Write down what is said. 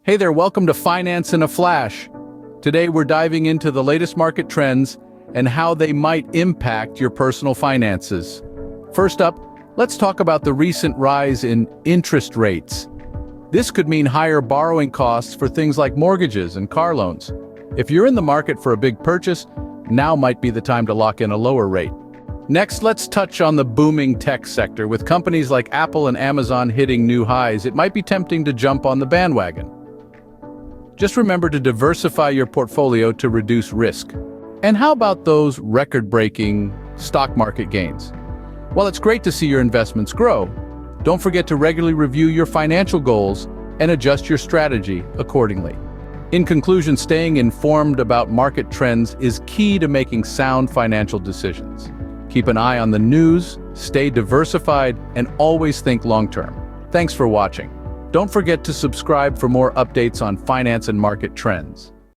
Hey there, welcome to Finance in a Flash. Today we're diving into the latest market trends and how they might impact your personal finances. First up, let's talk about the recent rise in interest rates. This could mean higher borrowing costs for things like mortgages and car loans. If you're in the market for a big purchase, now might be the time to lock in a lower rate. Next, let's touch on the booming tech sector. With companies like Apple and Amazon hitting new highs, it might be tempting to jump on the bandwagon. Just remember to diversify your portfolio to reduce risk. And how about those record-breaking stock market gains? While it's great to see your investments grow, don't forget to regularly review your financial goals and adjust your strategy accordingly. In conclusion, staying informed about market trends is key to making sound financial decisions. Keep an eye on the news, stay diversified, and always think long-term. Thanks for watching. Don't forget to subscribe for more updates on finance and market trends.